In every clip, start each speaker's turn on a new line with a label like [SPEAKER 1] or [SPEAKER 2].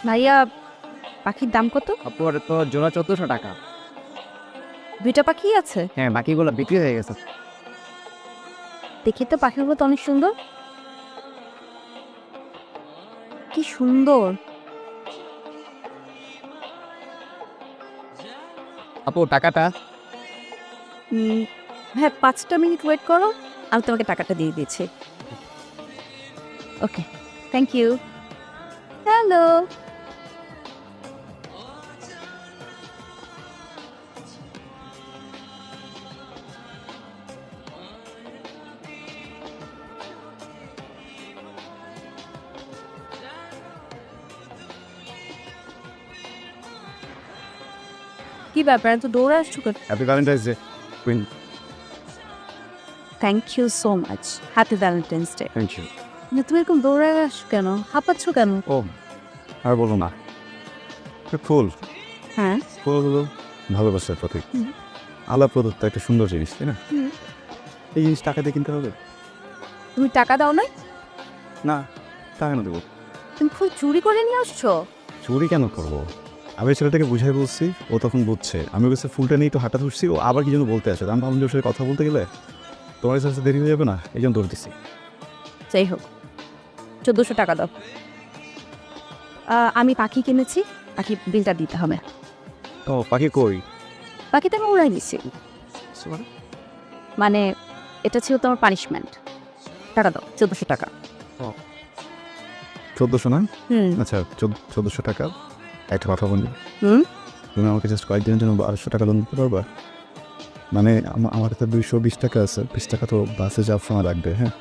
[SPEAKER 1] ভাইয়া পাখির দাম কত?
[SPEAKER 2] আপনার তো জোড়া 1400 টাকা।
[SPEAKER 1] দুইটা পাখি আছে?
[SPEAKER 2] হ্যাঁ, বাকিগুলো বিক্রি হয়ে গেছে।
[SPEAKER 1] দেখি তো পাখিগুলো তো অনেক সুন্দর। কি সুন্দর।
[SPEAKER 2] আপু টাকাটা?
[SPEAKER 1] হ্যাঁ, 5টা মিনিট ওয়েট করো, আমি তোমাকে টাকাটা দিয়ে দিচ্ছি। Okay, thank you. হ্যালো। কি ব্যাপার, এত দৌড়ে আসছো কেন?
[SPEAKER 3] Happy Valentine's day queen.
[SPEAKER 1] Thank you so much. Happy Valentine's day.
[SPEAKER 3] Thank you.
[SPEAKER 1] তুমি এরকম দৌড়ে আসছো কেন? হাঁপাচ্ছ কেন?
[SPEAKER 3] ও আর বলো না, ফুল
[SPEAKER 1] হ্যাঁ।
[SPEAKER 3] ফুল হলো ভালোবাসার প্রতীক।
[SPEAKER 1] হুম।
[SPEAKER 3] আলাপ প্রদত্ত একটা সুন্দর জিনিস, তাই না?
[SPEAKER 1] হুম।
[SPEAKER 3] এই জিনিস টাকা দিয়ে কিনতে হবে
[SPEAKER 1] তুমি টাকা দাও নাই?
[SPEAKER 3] না? টাকা কেন দেবো?
[SPEAKER 1] তুমি ফুল চুরি করে নিয়ে আসছো?
[SPEAKER 3] চুরি কেন করবো? আমি ছেলেটাকে বুঝাই বলছি, ও তখন বুঝছে। আমি ওকে ফুলটা নিয়ে একটু হাঁটা ধরছি, ও আবার কি যেন বলতে আসে। আমি ভাবলাম যে ওর সাথে কথা বলতে গেলে তোমার কাছে দেরি হয়ে যাবে না, এই জন্য দৌড় দিচ্ছি।
[SPEAKER 1] যাই হোক, 1400 টাকা দাও। আমি পাখি কিনেছি, পাখি বিলটা দিতে হবে।
[SPEAKER 3] ও পাখি কই?
[SPEAKER 1] পাখিটা আমি উড়াই দিছি, মানে এটা ছিল তোমার পানিশমেন্ট। টাকা দাও, 1400 টাকা।
[SPEAKER 3] 1400 না?
[SPEAKER 1] হুম।
[SPEAKER 3] আচ্ছা 1400 টাকা। একটা কথা বলি,
[SPEAKER 1] হুম।
[SPEAKER 3] তুমি আমাকে জাস্ট কয়েকদিনের জন্য 1200 টাকা লোন দিতে পারবা? মানে আমার কাছে 220 টাকা আছে, 20 টাকা তো বাসে যাওয়ার সময় লাগবে। হ্যাঁ,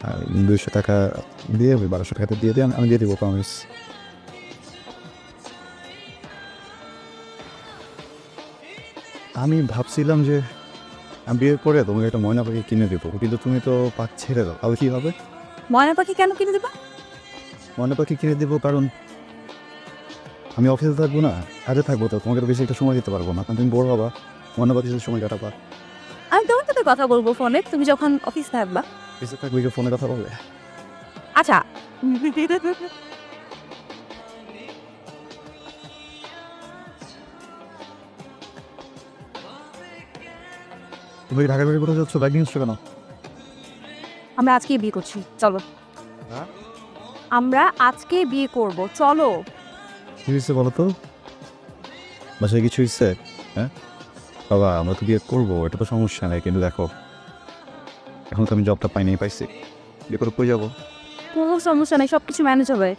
[SPEAKER 3] আর 200 টাকা দিয়ে 1200 টাকাতে দিয়ে দিয়ে আমি দিয়ে দেবো, প্রমিস। আমি ভাবছিলাম যে আমি বিয়ের পরে তোমাকে একটা ময়না পাখি কিনে দেবো, কিন্তু তুমি তো পাখ ছেড়ে দাও, তাহলে কী হবে?
[SPEAKER 1] ময়না পাখি কেন কিনে দেবা?
[SPEAKER 3] ময়না পাখি কিনে দেবো কারণ আমি অফিসে থাকবো না, কাজে থাকবো, তো তোমাকে তো বেশি একটা সময় দিতে পারবো না, কারণ তুমি বড় হবা, ময়না পাখির সাথে সময় কাটাবা।
[SPEAKER 1] আমি তোমার সাথে কথা বলবো ফোনে, তুমি যখন অফিস থাকবা।
[SPEAKER 3] অফিসে থাকবে কি ফোনে কথা বলবে?
[SPEAKER 1] আচ্ছা।
[SPEAKER 3] তুমি কি ঢাকা বেরিয়ে কোথাও যাচ্ছ? ব্যাগ নিয়ে এসছো কেন?
[SPEAKER 1] আমরা আজকে বিয়ে করছি, চলো।
[SPEAKER 3] হ্যাঁ?
[SPEAKER 1] আমরা আজকে বিয়ে করব, চলো।
[SPEAKER 3] কী হয়েছে বলো তো? বাসায় কিছু হয়েছে? হ্যাঁ বাবা, আমরা তো বিয়ে করবো, এটা তো সমস্যা নেই, কিন্তু দেখো এখন তো আমি জবটা পাইনি, পাইছি, বিয়ে করে কই যাবো?
[SPEAKER 1] কোনো সমস্যা নেই, সবকিছু ম্যানেজ হবে।